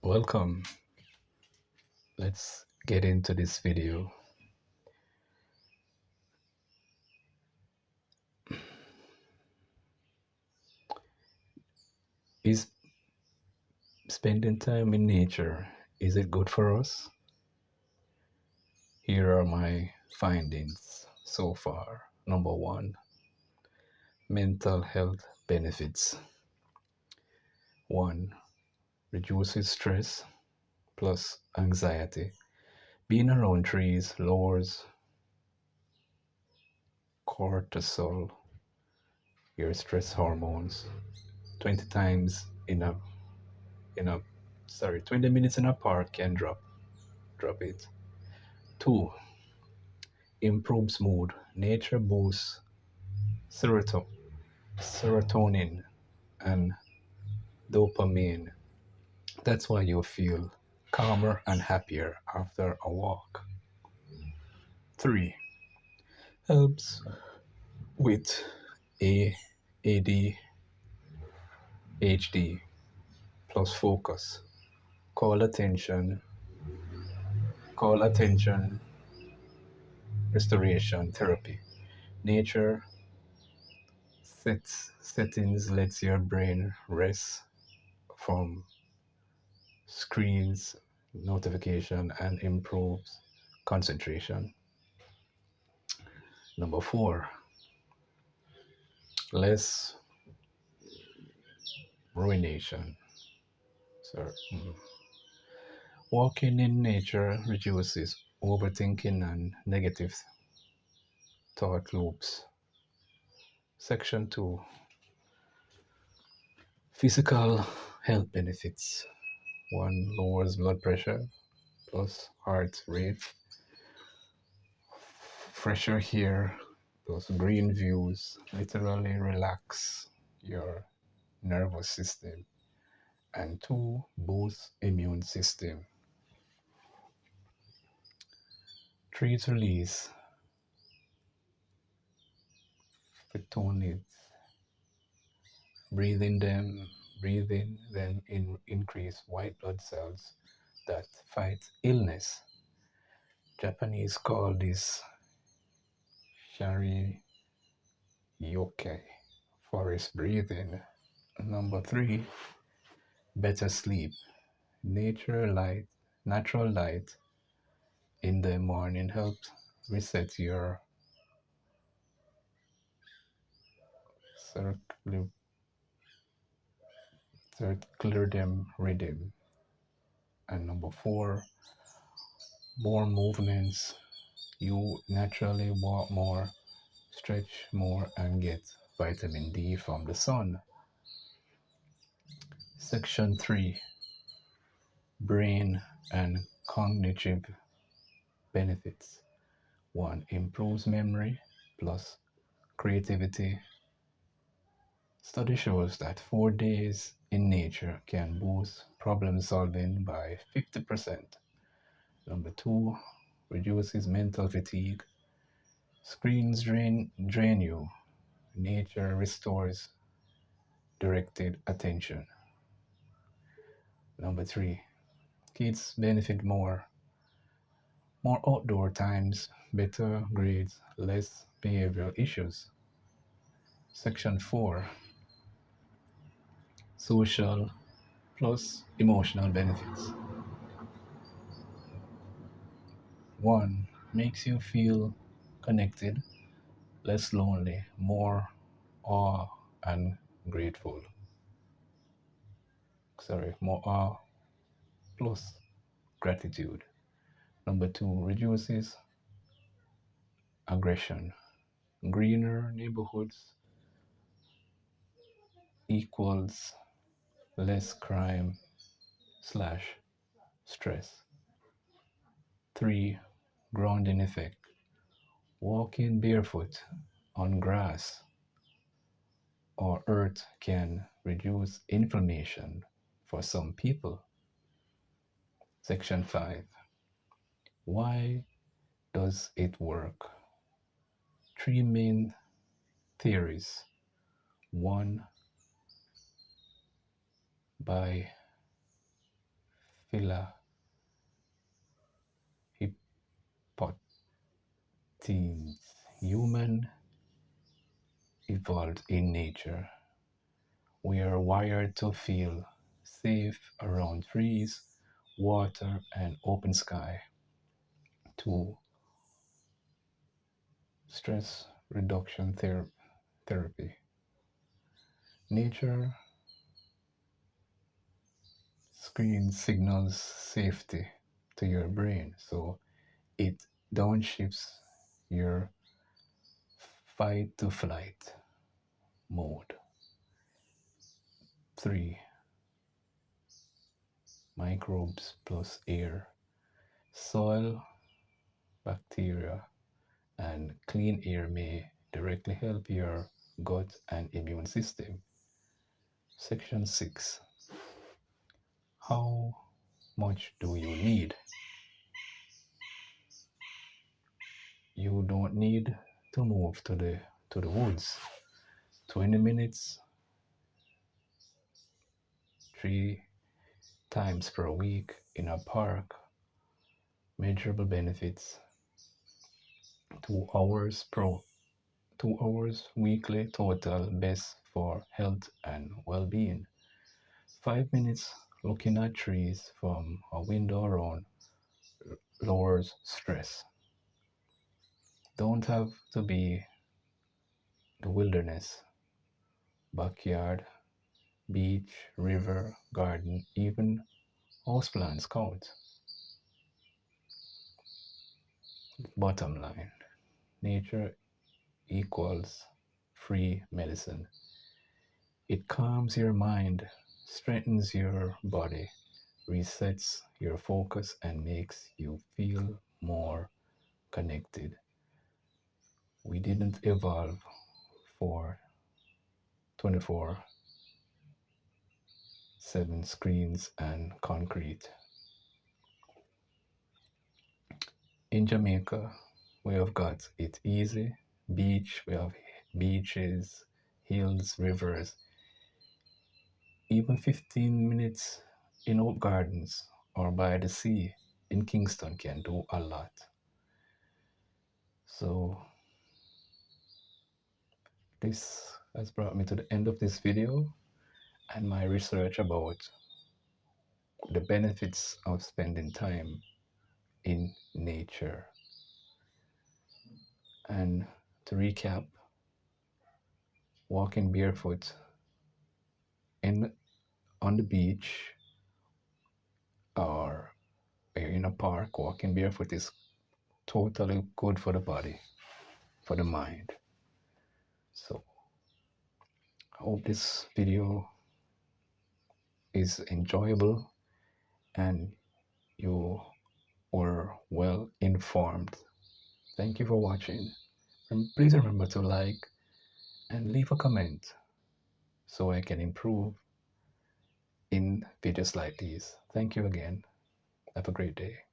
Welcome. Let's get into this video. Is spending time in nature, is it good for us? Here are my findings so far. Number one, mental health benefits. One, reduces stress plus anxiety. Being around trees lowers cortisol, your stress hormones, 20 times in a 20 minutes in a park can drop it. Two, improves mood. Nature boosts seroto- serotonin and dopamine. That's why you feel calmer and happier after a walk. Three, helps with ADHD plus focus. Call attention, call attention restoration therapy. Nature settings lets your brain rest from screens, notification, and improves concentration. Number four, less ruination. So, walking in nature reduces overthinking and negative thought loops. Section 2, physical health benefits. 1, lowers blood pressure plus heart rate, fresher air plus green views literally relax your nervous system. And 2, boosts immune system. Trees release phytonutrients. Breathing them increase white blood cells that fight illness. Japanese call this shari yoke, forest breathing. Number 3, better sleep. Nature light, natural light in the morning helps reset your circadian rhythm. And number 4, more movements. You naturally walk more, stretch more, and get vitamin D from the sun. Section 3, brain and cognitive benefits. 1, improves memory plus creativity. Study shows that 4 days in nature can boost problem solving by 50%. Number 2, reduces mental fatigue. Screens drain you. Nature restores directed attention. Number 3, kids benefit more outdoor times, better grades, less behavioral issues. Section 4, social plus emotional benefits. 1, makes you feel connected, less lonely, more awe and grateful. More awe plus gratitude. Number 2, reduces aggression. Greener neighborhoods equals less crime slash stress. 3, grounding effect. Walking barefoot on grass or earth can reduce inflammation for some people. Section 5, why does it work? 3 main theories. 1, by Philopotines. Human evolved in nature. We are wired to feel safe around trees, water, and open sky. To stress reduction therapy. Nature screen signals safety to your brain, so it downshifts your fight to flight mode. 3. Microbes plus air. Soil, bacteria, and clean air may directly help your gut and immune system. Section 6. How much do you need? You don't need to move to the woods. 20 minutes, 3 times per week in a park. Measurable benefits. 2 hours weekly total, best for health and well-being. 5 minutes looking at trees from a window around lowers stress. Don't have to be the wilderness. Backyard, beach, river, garden, even houseplants count. Bottom line, nature equals free medicine. It calms your mind, strengthens your body, resets your focus, and makes you feel more connected. We didn't evolve for 24/7 screens and concrete. In Jamaica, we have got it easy. Beach, we have beaches, hills, rivers. Even 15 minutes in Oak Gardens or by the sea in Kingston can do a lot. So this has brought me to the end of this video and my research about the benefits of spending time in nature. And to recap, walking barefoot in on the beach or in a park, walking barefoot is totally good for the body, for the mind. So I hope this video is enjoyable and you were well informed. Thank you for watching. And please remember to like and leave a comment so I can improve in videos like these. Thank you again. Have a great day.